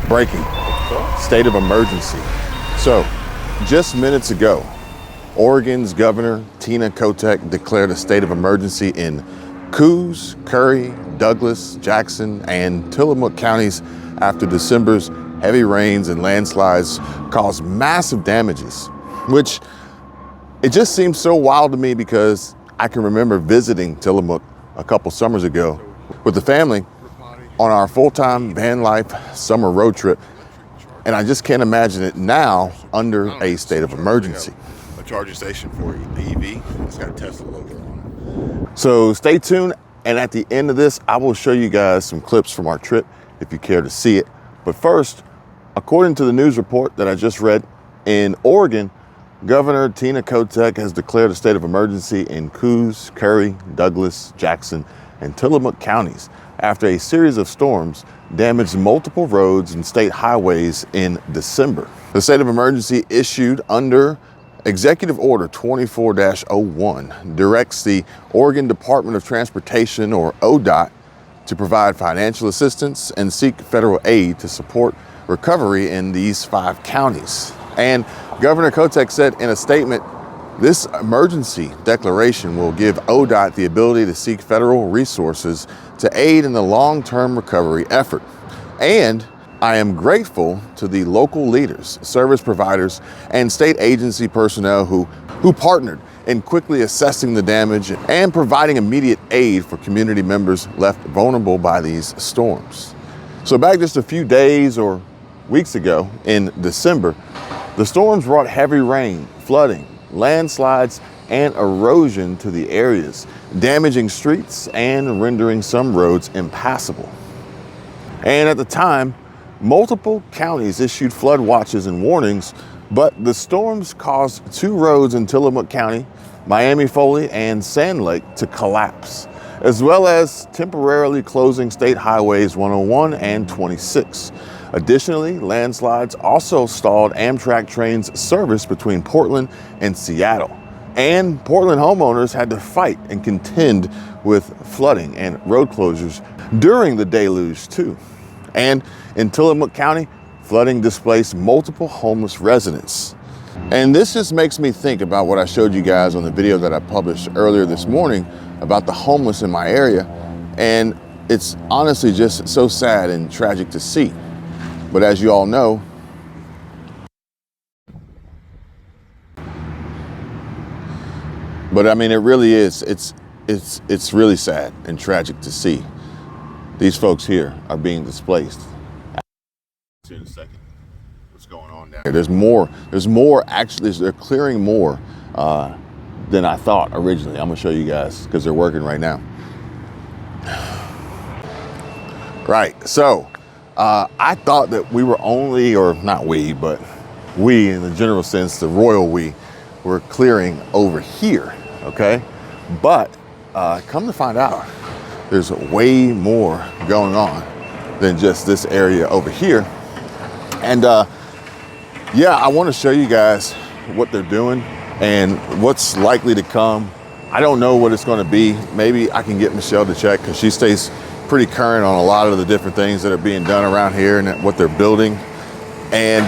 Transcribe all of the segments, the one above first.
Breaking. State of emergency. So, just minutes ago, Oregon's Governor Tina Kotek declared a state of emergency in Coos, Curry, Douglas, Jackson, and Tillamook counties after December's heavy rains and landslides caused massive damages, which it just seems so wild to me because I can remember visiting Tillamook a couple summers ago with the family on our full-time van life summer road trip. And I just can't imagine it now under a state of emergency. A charging station for the EV. It's got a Tesla logo on it. So stay tuned. And at the end of this, I will show you guys some clips from our trip if you care to see it. But first, according to the news report that I just read, in Oregon, Governor Tina Kotek has declared a state of emergency in Coos, Curry, Douglas, Jackson, and Tillamook counties after a series of storms damaged multiple roads and state highways in December. The state of emergency issued under Executive Order 24-01 directs the Oregon Department of Transportation, or ODOT, to provide financial assistance and seek federal aid to support recovery in these 5 counties. And Governor Kotek said in a statement, this emergency declaration will give ODOT the ability to seek federal resources to aid in the long-term recovery effort. And I am grateful to the local leaders, service providers, and state agency personnel who partnered in quickly assessing the damage and providing immediate aid for community members left vulnerable by these storms. So back just a few days or weeks ago in December, the storms brought heavy rain, flooding, landslides, and erosion to the areas, damaging streets and rendering some roads impassable. And at the time, multiple counties issued flood watches and warnings, but the storms caused 2 roads in Tillamook County, Miami Foley and Sand Lake, to collapse, as well as temporarily closing state highways 101 and 26. Additionally, landslides also stalled Amtrak trains service between Portland and Seattle. And Portland homeowners had to fight and contend with flooding and road closures during the deluge too. And in Tillamook County, flooding displaced multiple homeless residents. And this just makes me think about what I showed you guys on the video that I published earlier this morning about the homeless in my area. And it's honestly just so sad and tragic to see. But as you all know, but I mean, it really is, it's really sad and tragic to see these folks here are being displaced. In a second, what's going on down there? There's more actually, they're clearing more than I thought originally. I'm gonna show you guys because they're working right now. Right, so I thought that we were only, or not we, but we in the general sense, the royal we, were clearing over here, okay? But come to find out, there's way more going on than just this area over here. And yeah, I want to show you guys what they're doing and what's likely to come. I don't know what it's going to be. Maybe I can get Michelle to check because she stays pretty current on a lot of the different things that are being done around here and what they're building. And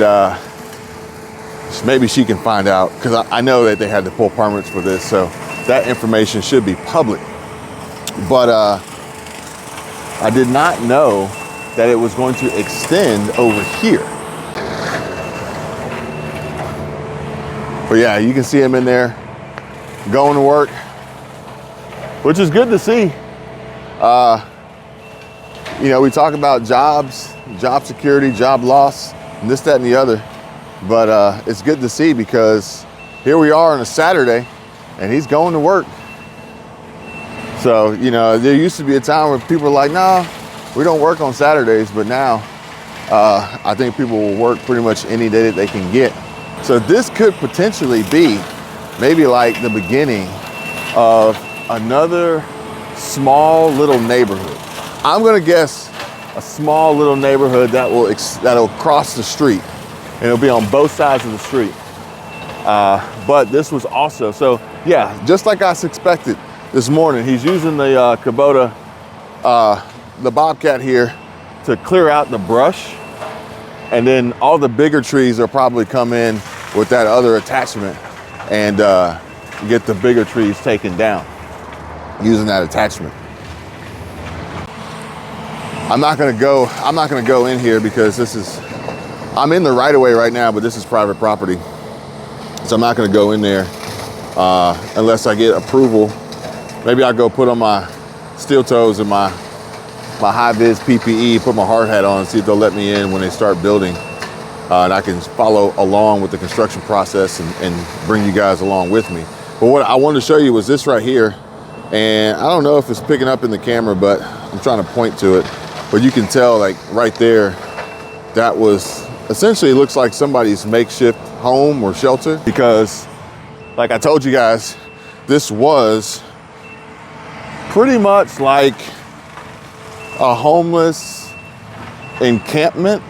maybe she can find out, because I know that they had to pull permits for this, so that information should be public. But I did not know that it was going to extend over here. But yeah, you can see them in there going to work, which is good to see. You know, we talk about jobs, job security, job loss, and this, that, and the other. But it's good to see because here we are on a Saturday and he's going to work. So, you know, there used to be a time where people were like, no, we don't work on Saturdays. But now I think people will work pretty much any day that they can get. So this could potentially be maybe like the beginning of another small little neighborhood. I'm gonna guess a small little neighborhood that'll cross the street, and it'll be on both sides of the street. But this was also, so yeah, just like I suspected this morning, he's using the Kubota, the Bobcat here to clear out the brush. And then all the bigger trees will probably come in with that other attachment and get the bigger trees taken down using that attachment. I'm not gonna go in here because I'm in the right of way right now, but this is private property. So I'm not gonna go in there unless I get approval. Maybe I'll go put on my steel toes and my high-vis PPE, put my hard hat on and see if they'll let me in when they start building. And I can follow along with the construction process and bring you guys along with me. But what I wanted to show you was this right here. And I don't know if it's picking up in the camera, but I'm trying to point to it. But you can tell, like right there, that was essentially, it looks like somebody's makeshift home or shelter, because like I told you guys, this was pretty much like a homeless encampment,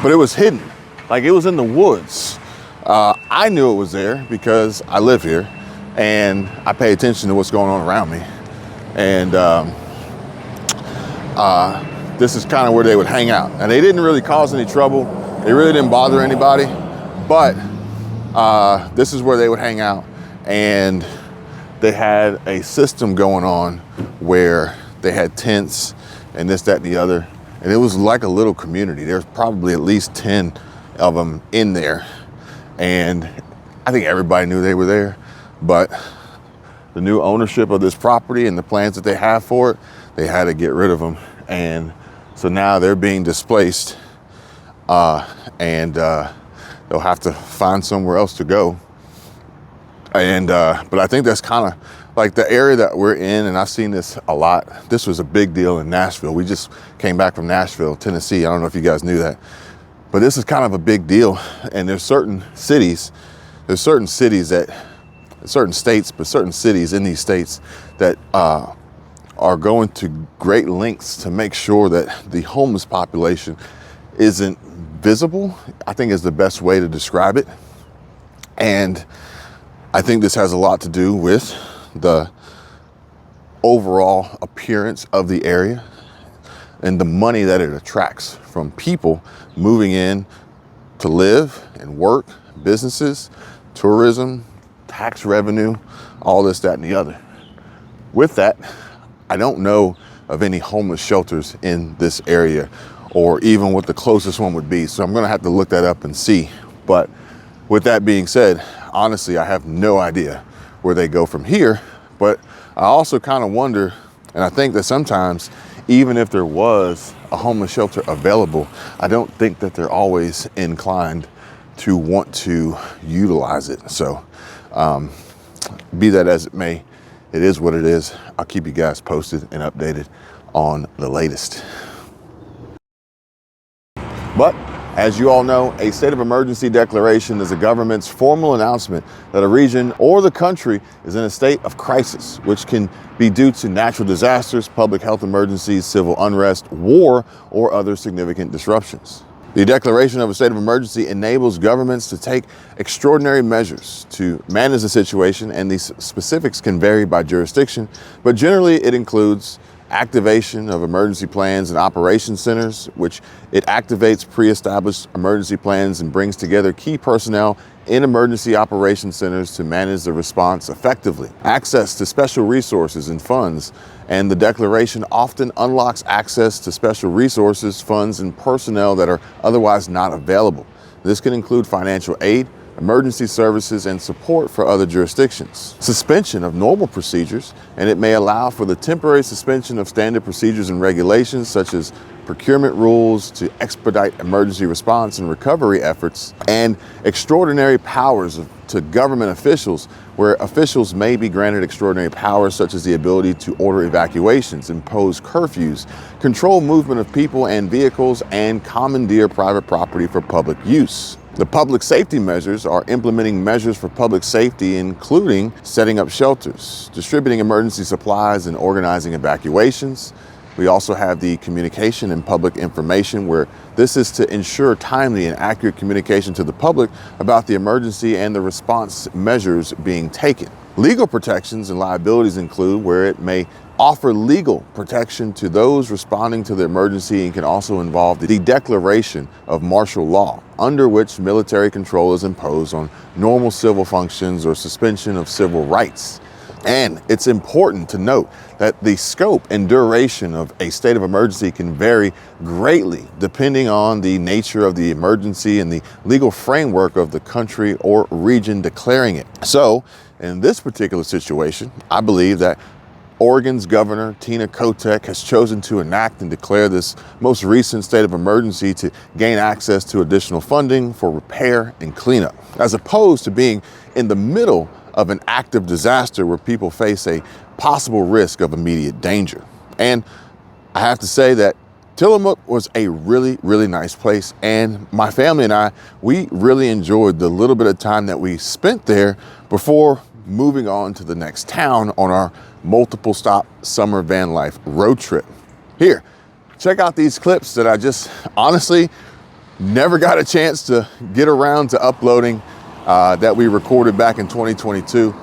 but it was hidden, like it was in the woods. I knew it was there because I live here and I pay attention to what's going on around me. And this is kind of where they would hang out. And they didn't really cause any trouble. They really didn't bother anybody, but this is where they would hang out. And they had a system going on where they had tents and this, that, and the other. And it was like a little community. There's probably at least 10 of them in there. And I think everybody knew they were there, but the new ownership of this property and the plans that they have for it, they had to get rid of them. And so now they're being displaced and they'll have to find somewhere else to go. And but I think that's kind of like the area that we're in, and I've seen this a lot. This was a big deal in Nashville. We just came back from Nashville, Tennessee. I don't know if you guys knew that, but this is kind of a big deal. And there's certain cities that, certain states, but certain cities in these states that are going to great lengths to make sure that the homeless population isn't visible, I think is the best way to describe it. And I think this has a lot to do with the overall appearance of the area and the money that it attracts from people moving in to live and work, businesses, tourism, tax revenue, all this, that, and the other. With that, I don't know of any homeless shelters in this area, or even what the closest one would be. So I'm gonna have to look that up and see. But with that being said, honestly, I have no idea where they go from here. But I also kind of wonder, and I think that sometimes, even if there was a homeless shelter available, I don't think that they're always inclined to want to utilize it. So be that as it may, it is what it is. I'll keep you guys posted and updated on the latest. But as you all know, a state of emergency declaration is a government's formal announcement that a region or the country is in a state of crisis, which can be due to natural disasters, public health emergencies, civil unrest, war, or other significant disruptions. The declaration of a state of emergency enables governments to take extraordinary measures to manage the situation, and these specifics can vary by jurisdiction, but generally it includes activation of emergency plans and operation centers, which it activates pre-established emergency plans and brings together key personnel in emergency operation centers to manage the response effectively. Access to special resources and funds, and the declaration often unlocks access to special resources, funds, and personnel that are otherwise not available. This can include financial aid, emergency services, and support for other jurisdictions. Suspension of normal procedures, and it may allow for the temporary suspension of standard procedures and regulations such as procurement rules to expedite emergency response and recovery efforts, and extraordinary powers to government officials, where officials may be granted extraordinary powers such as the ability to order evacuations, impose curfews, control movement of people and vehicles, and commandeer private property for public use. The public safety measures are implementing measures for public safety, including setting up shelters, distributing emergency supplies, and organizing evacuations. We also have the communication and public information, where this is to ensure timely and accurate communication to the public about the emergency and the response measures being taken. Legal protections and liabilities include where it may offer legal protection to those responding to the emergency, and can also involve the declaration of martial law, under which military control is imposed on normal civil functions or suspension of civil rights. And it's important to note that the scope and duration of a state of emergency can vary greatly depending on the nature of the emergency and the legal framework of the country or region declaring it. So in this particular situation, I believe that Oregon's Governor Tina Kotek has chosen to enact and declare this most recent state of emergency to gain access to additional funding for repair and cleanup, as opposed to being in the middle of an active disaster where people face a possible risk of immediate danger. And I have to say that Tillamook was a really, really nice place, and my family and I, we really enjoyed the little bit of time that we spent there before moving on to the next town on our multiple stop summer van life road trip. Here, check out these clips that I just honestly never got a chance to get around to uploading, that we recorded back in 2022.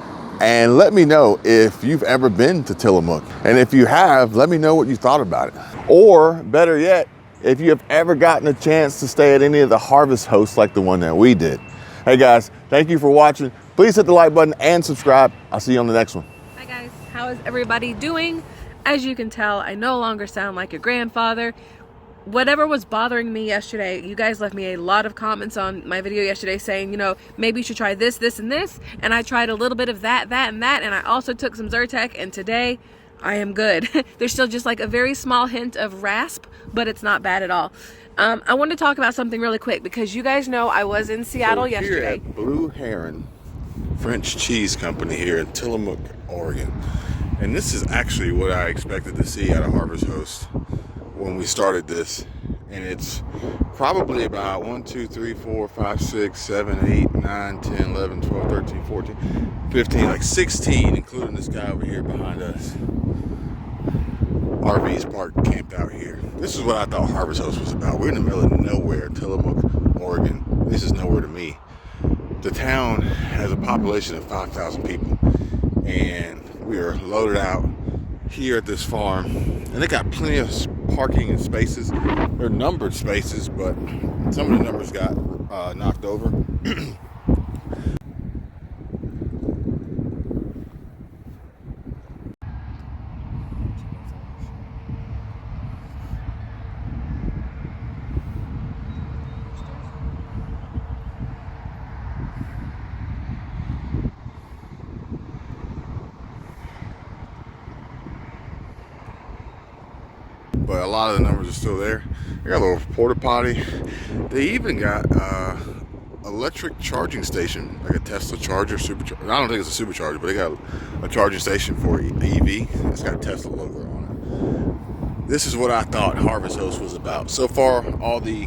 And let me know if you've ever been to Tillamook. And if you have, let me know what you thought about it. Or better yet, if you have ever gotten a chance to stay at any of the harvest hosts like the one that we did. Hey guys, thank you for watching. Please hit the like button and subscribe. I'll see you on the next one. Hi guys, how is everybody doing? As you can tell, I no longer sound like your grandfather. Whatever was bothering me yesterday, you guys left me a lot of comments on my video yesterday saying, you know, maybe you should try this, this, and this. And I tried a little bit of that, and that. And I also took some Zyrtec, and today I am good. There's still just like a very small hint of rasp, but it's not bad at all. I wanted to talk about something really quick because you guys know I was in Seattle yesterday. Here at Blue Heron French Cheese Company here in Tillamook, Oregon. And this is actually what I expected to see at a harvest host when we started this. And it's probably about 1, 2, 3, 4, 5, 6, 7, 8, 9, 10, 11, 12, 13, 14, 15, like 16, including this guy over here behind us. RVs parked, camped out here. This is what I thought Harvest Host was about. We're in the middle of nowhere, Tillamook, Oregon. This is nowhere to me. The town has a population of 5,000 people, and we are loaded out here at this farm, and they got plenty of parking and spaces. They're numbered spaces, but some of the numbers got knocked over. But a lot of the numbers are still there. They got a little porta potty. They even got electric charging station, like a Tesla charger, supercharger. I don't think it's a supercharger, but they got a charging station for EV. It's got a Tesla logo on it. This is what I thought Harvest Host was about. So far, all the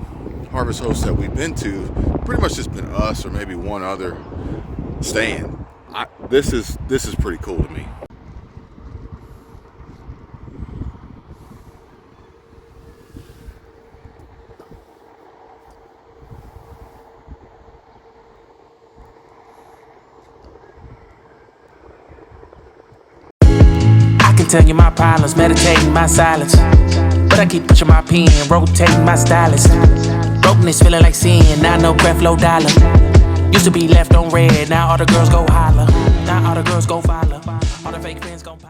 Harvest Hosts that we've been to, pretty much just been us or maybe one other stand. This is pretty cool to me. Tell you my problems, meditating my silence. But I keep pushing my pen, rotating my stylus. Brokenness feeling like sin, now no breath, low dollar. Used to be left on red, now all the girls go holler. Now all the girls go follow. All the fake fans gon' pop.